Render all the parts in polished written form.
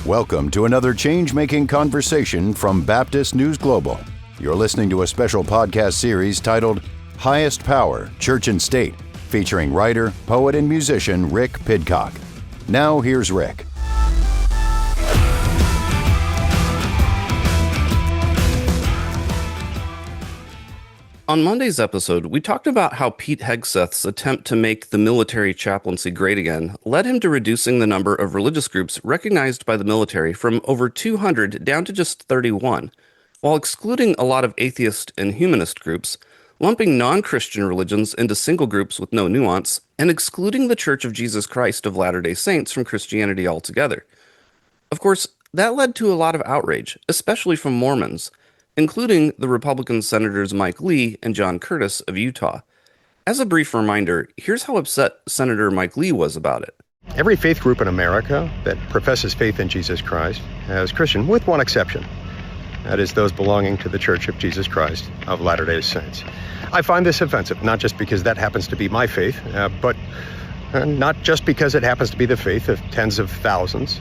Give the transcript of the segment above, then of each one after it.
Welcome to another change-making conversation from Baptist News Global. You're listening to a special podcast series titled Highest Power, Church and State, featuring writer, poet, and musician Rick Pidcock. Now here's Rick. On Monday's episode, we talked about how Pete Hegseth's attempt to make the military chaplaincy great again led him to reducing the number of religious groups recognized by the military from over 200 down to just 31, while excluding a lot of atheist and humanist groups, lumping non-Christian religions into single groups with no nuance, and excluding the Church of Jesus Christ of Latter-day Saints from Christianity altogether. Of course, that led to a lot of outrage, especially from Mormons, including the Republican Senators Mike Lee and John Curtis of Utah. As a brief reminder, here's how upset Senator Mike Lee was about it. Every faith group in America that professes faith in Jesus Christ is Christian, with one exception. That is those belonging to the Church of Jesus Christ of Latter-day Saints. I find this offensive, not just because that happens to be my faith, but not just because it happens to be the faith of tens of thousands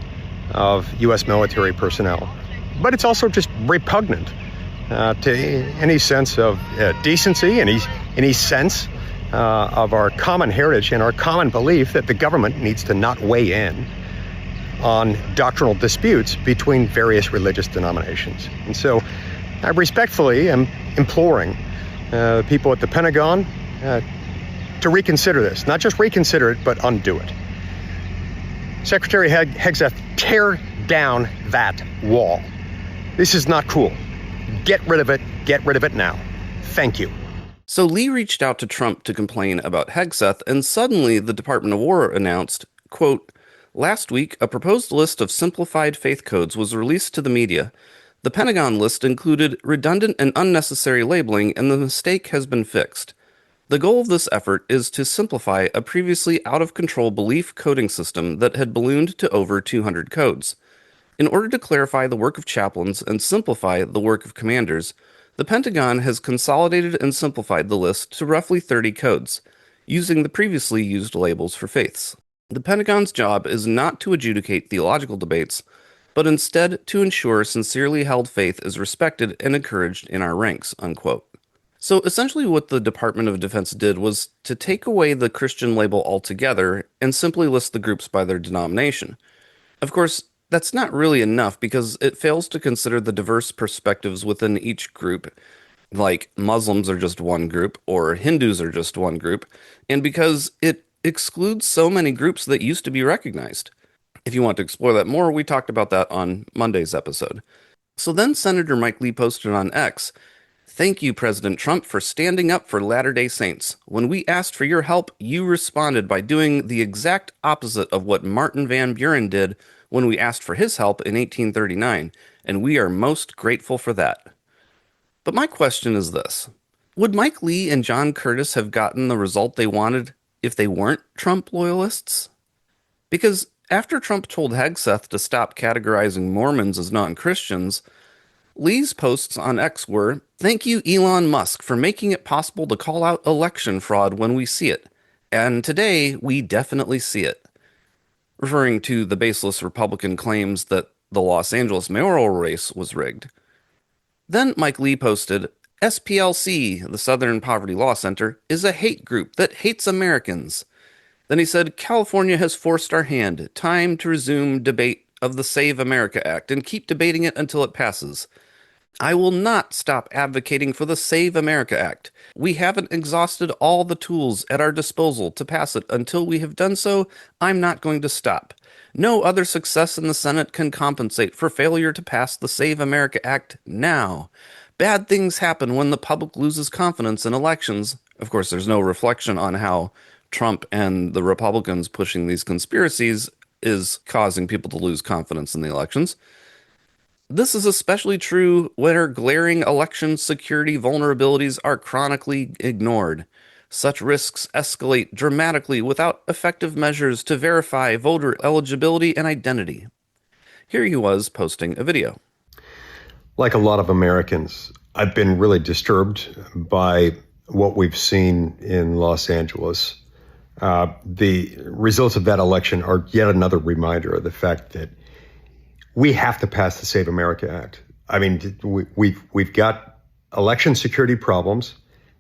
of U.S. military personnel, but it's also just repugnant to any sense of decency, any sense of our common heritage and our common belief that the government needs to not weigh in on doctrinal disputes between various religious denominations. And so I respectfully am imploring people at the Pentagon to reconsider this. Not just reconsider it, but undo it. Secretary Hegseth, tear down that wall. This is not cool. Get rid of it. Get rid of it now. Thank you. So Lee reached out to Trump to complain about Hegseth, and suddenly the Department of War announced, quote, "Last week, a proposed list of simplified faith codes was released to the media. The Pentagon list included redundant and unnecessary labeling, and the mistake has been fixed. The goal of this effort is to simplify a previously out-of-control belief coding system that had ballooned to over 200 codes. In order to clarify the work of chaplains and simplify the work of commanders, the Pentagon has consolidated and simplified the list to roughly 30 codes, using the previously used labels for faiths. The Pentagon's job is not to adjudicate theological debates, but instead to ensure sincerely held faith is respected and encouraged in our ranks," unquote. So essentially what the Department of Defense did was to take away the Christian label altogether and simply list the groups by their denomination. Of course, that's not really enough because it fails to consider the diverse perspectives within each group, like Muslims are just one group or Hindus are just one group, and because it excludes so many groups that used to be recognized. If you want to explore that more, we talked about that on Monday's episode. So then Senator Mike Lee posted on X, "Thank you, President Trump, for standing up for Latter-day Saints. When we asked for your help, you responded by doing the exact opposite of what Martin Van Buren did when we asked for his help in 1839, and we are most grateful for that." But my question is this. Would Mike Lee and John Curtis have gotten the result they wanted if they weren't Trump loyalists? Because after Trump told Hegseth to stop categorizing Mormons as non-Christians, Lee's posts on X were, "Thank you, Elon Musk, for making it possible to call out election fraud when we see it. And today, we definitely see it," referring to the baseless Republican claims that the Los Angeles mayoral race was rigged. Then Mike Lee posted, "SPLC, the Southern Poverty Law Center, is a hate group that hates Americans." Then he said, "California has forced our hand. Time to resume debate of the Save America Act and keep debating it until it passes. I will not stop advocating for the Save America Act. We haven't exhausted all the tools at our disposal to pass it. Until we have done so, I'm not going to stop. No other success in the Senate can compensate for failure to pass the Save America Act now. Bad things happen when the public loses confidence in elections." Of course, there's no reflection on how Trump and the Republicans pushing these conspiracies is causing people to lose confidence in the elections. This is especially true where glaring election security vulnerabilities are chronically ignored. Such risks escalate dramatically without effective measures to verify voter eligibility and identity. Here he was posting a video. Like a lot of Americans, I've been really disturbed by what we've seen in Los Angeles. The results of that election are yet another reminder of the fact that We have to pass the Save America Act. I mean, we've got election security problems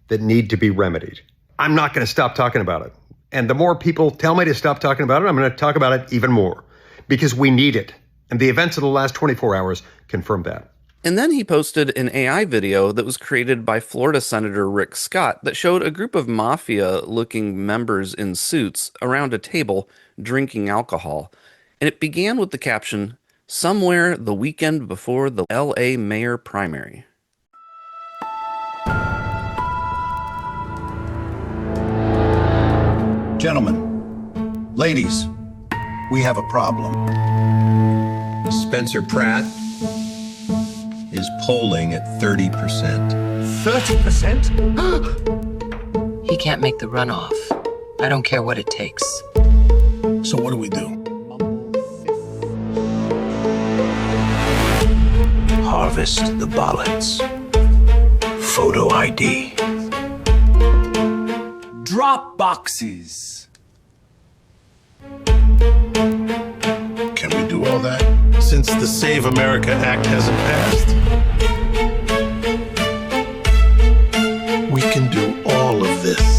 that need to be remedied. I'm not going to stop talking about it. And the more people tell me to stop talking about it, I'm going to talk about it even more because we need it. And the events of the last 24 hours confirm that. And then he posted an AI video that was created by Florida Senator Rick Scott that showed a group of mafia-looking members in suits around a table drinking alcohol. And it began with the caption, "Somewhere the weekend before the LA mayor primary." Gentlemen, ladies, we have a problem. Spencer Pratt is polling at 30%. 30%? He can't make the runoff. I don't care what it takes. So what do we do? Harvest the ballots. Photo ID. Drop boxes. Can we do all that? Since the Save America Act hasn't passed? We can do all of this.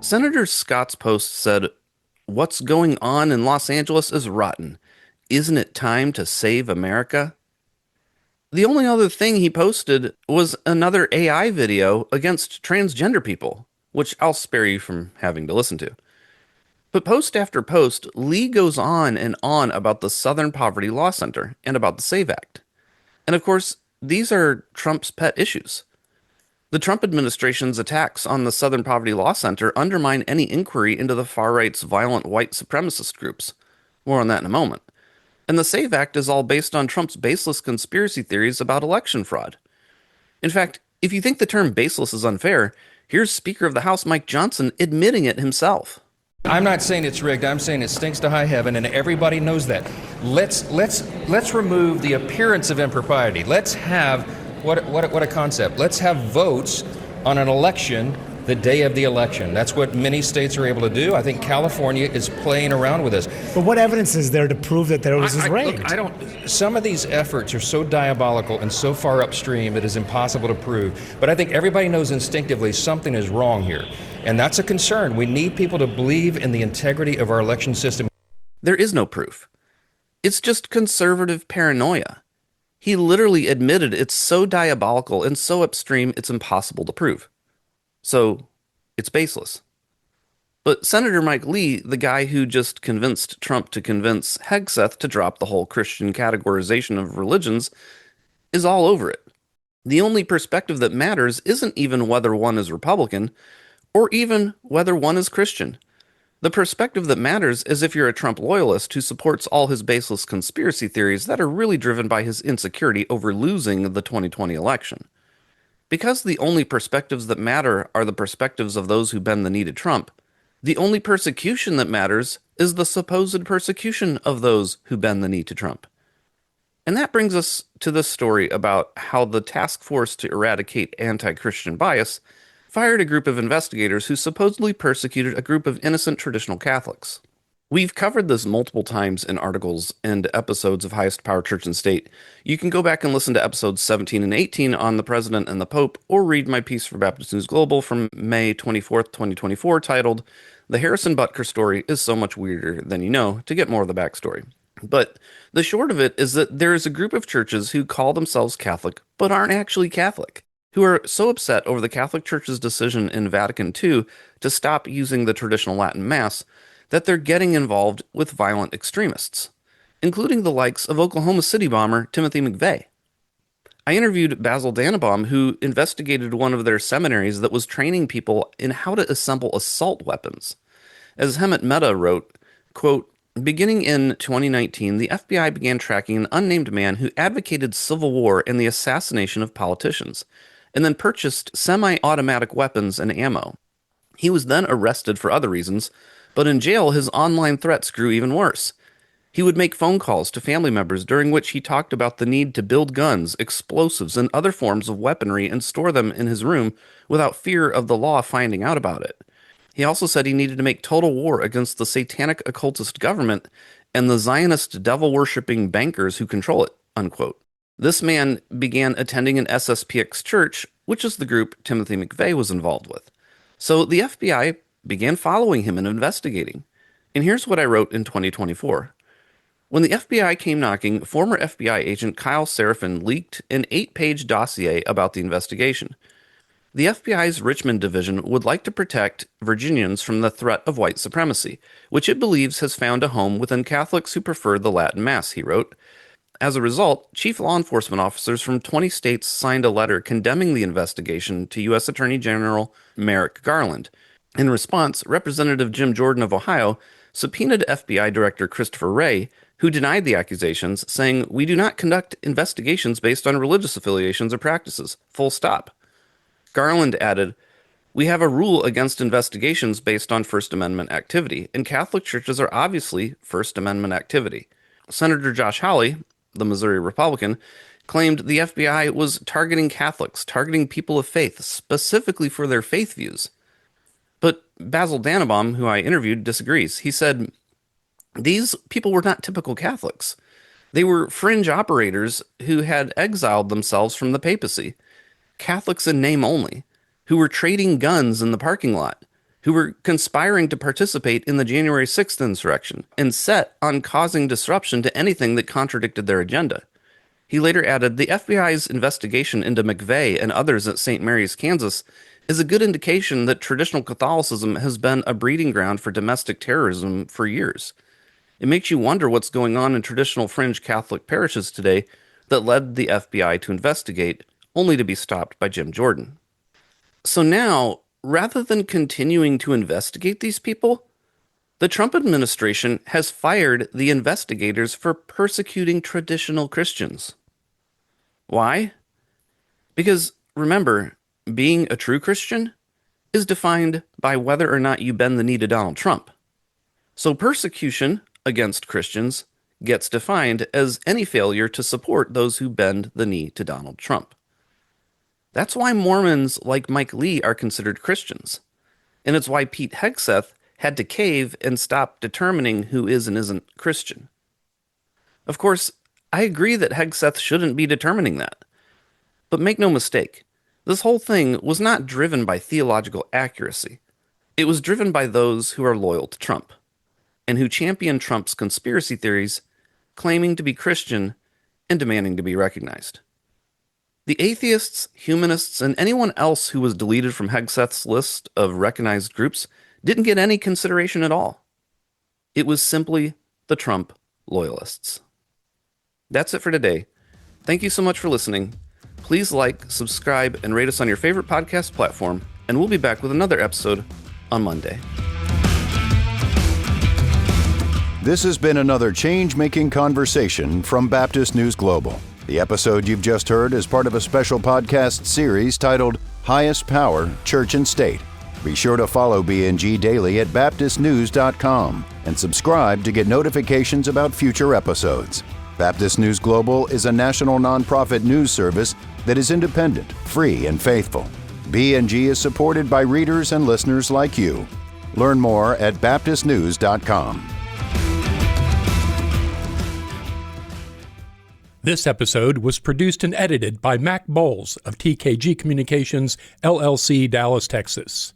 Senator Scott's post said, "What's going on in Los Angeles is rotten. Isn't it time to save America?" The only other thing he posted was another AI video against transgender people, which I'll spare you from having to listen to. But post after post, Lee goes on and on about the Southern Poverty Law Center and about the SAVE Act. And of course, these are Trump's pet issues. The Trump administration's attacks on the Southern Poverty Law Center undermine any inquiry into the far-right's violent white supremacist groups. More on that in a moment. And the SAVE Act is all based on Trump's baseless conspiracy theories about election fraud. In fact, if you think the term baseless is unfair, here's Speaker of the House Mike Johnson admitting it himself. I'm not saying it's rigged. I'm saying it stinks to high heaven, and everybody knows that. Let's remove the appearance of impropriety. Let's have what a concept. Let's have votes on an election the day of the election. That's what many states are able to do. I think California is playing around with this. But what evidence is there to prove that there was rigged? Look, some of these efforts are so diabolical and so far upstream it is impossible to prove. But I think everybody knows instinctively something is wrong here. And that's a concern. We need people to believe in the integrity of our election system. There is no proof. It's just conservative paranoia. He literally admitted it's so diabolical and so upstream it's impossible to prove. So, it's baseless. But Senator Mike Lee, the guy who just convinced Trump to convince Hegseth to drop the whole Christian categorization of religions, is all over it. The only perspective that matters isn't even whether one is Republican, or even whether one is Christian. The perspective that matters is if you're a Trump loyalist who supports all his baseless conspiracy theories that are really driven by his insecurity over losing the 2020 election. Because the only perspectives that matter are the perspectives of those who bend the knee to Trump, the only persecution that matters is the supposed persecution of those who bend the knee to Trump. And that brings us to this story about how the task force to eradicate anti-Christian bias fired a group of investigators who supposedly persecuted a group of innocent traditional Catholics. We've covered this multiple times in articles and episodes of Highest Power Church and State. You can go back and listen to episodes 17 and 18 on the President and the Pope, or read my piece for Baptist News Global from May 24th, 2024, titled, "The Harrison Butker Story is So Much Weirder Than You Know," to get more of the backstory. But the short of it is that there is a group of churches who call themselves Catholic, but aren't actually Catholic, who are so upset over the Catholic Church's decision in Vatican II to stop using the traditional Latin Mass that they're getting involved with violent extremists, including the likes of Oklahoma City bomber Timothy McVeigh. I interviewed Basil Dannenbaum, who investigated one of their seminaries that was training people in how to assemble assault weapons. As Hemant Mehta wrote, quote, "Beginning in 2019, the FBI began tracking an unnamed man who advocated civil war and the assassination of politicians, and then purchased semi-automatic weapons and ammo. He was then arrested for other reasons, but in jail his online threats grew even worse. He would make phone calls to family members during which he talked about the need to build guns, explosives, and other forms of weaponry and store them in his room without fear of the law finding out about it. He also said he needed to make total war against the satanic occultist government and the Zionist devil-worshipping bankers who control it, unquote. This man began attending an SSPX church, which is the group Timothy McVeigh was involved with. So the FBI began following him and investigating. And here's what I wrote in 2024. When the FBI came knocking, former FBI agent Kyle Seraphin leaked an 8-page dossier about the investigation. The FBI's Richmond division would like to protect Virginians from the threat of white supremacy, which it believes has found a home within Catholics who prefer the Latin Mass, he wrote. As a result, chief law enforcement officers from 20 states signed a letter condemning the investigation to U.S. Attorney General Merrick Garland. In response, Representative Jim Jordan of Ohio subpoenaed FBI Director Christopher Wray, who denied the accusations, saying, "We do not conduct investigations based on religious affiliations or practices. Full stop." Garland added, "We have a rule against investigations based on First Amendment activity, and Catholic churches are obviously First Amendment activity." Senator Josh Hawley, the Missouri Republican, claimed the FBI was targeting Catholics, targeting people of faith, specifically for their faith views. But Basil Dannenbaum, who I interviewed, disagrees. He said, "These people were not typical Catholics. They were fringe operators who had exiled themselves from the papacy, Catholics in name only, who were trading guns in the parking lot, who were conspiring to participate in the January 6th insurrection, and set on causing disruption to anything that contradicted their agenda." He later added, "The FBI's investigation into McVeigh and others at St. Mary's, Kansas, is a good indication that traditional Catholicism has been a breeding ground for domestic terrorism for years. It makes you wonder what's going on in traditional fringe Catholic parishes today that led the FBI to investigate, only to be stopped by Jim Jordan." So now, rather than continuing to investigate these people, the Trump administration has fired the investigators for persecuting traditional Christians. Why? Because, remember, being a true Christian is defined by whether or not you bend the knee to Donald Trump. So persecution against Christians gets defined as any failure to support those who bend the knee to Donald Trump. That's why Mormons like Mike Lee are considered Christians. And it's why Pete Hegseth had to cave and stop determining who is and isn't Christian. Of course, I agree that Hegseth shouldn't be determining that. But make no mistake, this whole thing was not driven by theological accuracy. It was driven by those who are loyal to Trump, and who champion Trump's conspiracy theories, claiming to be Christian and demanding to be recognized. The atheists, humanists, and anyone else who was deleted from Hegseth's list of recognized groups didn't get any consideration at all. It was simply the Trump loyalists. That's it for today. Thank you so much for listening. Please like, subscribe, and rate us on your favorite podcast platform, and we'll be back with another episode on Monday. This has been another change-making conversation from Baptist News Global. The episode you've just heard is part of a special podcast series titled Highest Power, Church and State. Be sure to follow BNG daily at baptistnews.com and subscribe to get notifications about future episodes. Baptist News Global is a national nonprofit news service that is independent, free, and faithful. BNG is supported by readers and listeners like you. Learn more at baptistnews.com. This episode was produced and edited by Mac Bowles of TKG Communications, LLC, Dallas, Texas.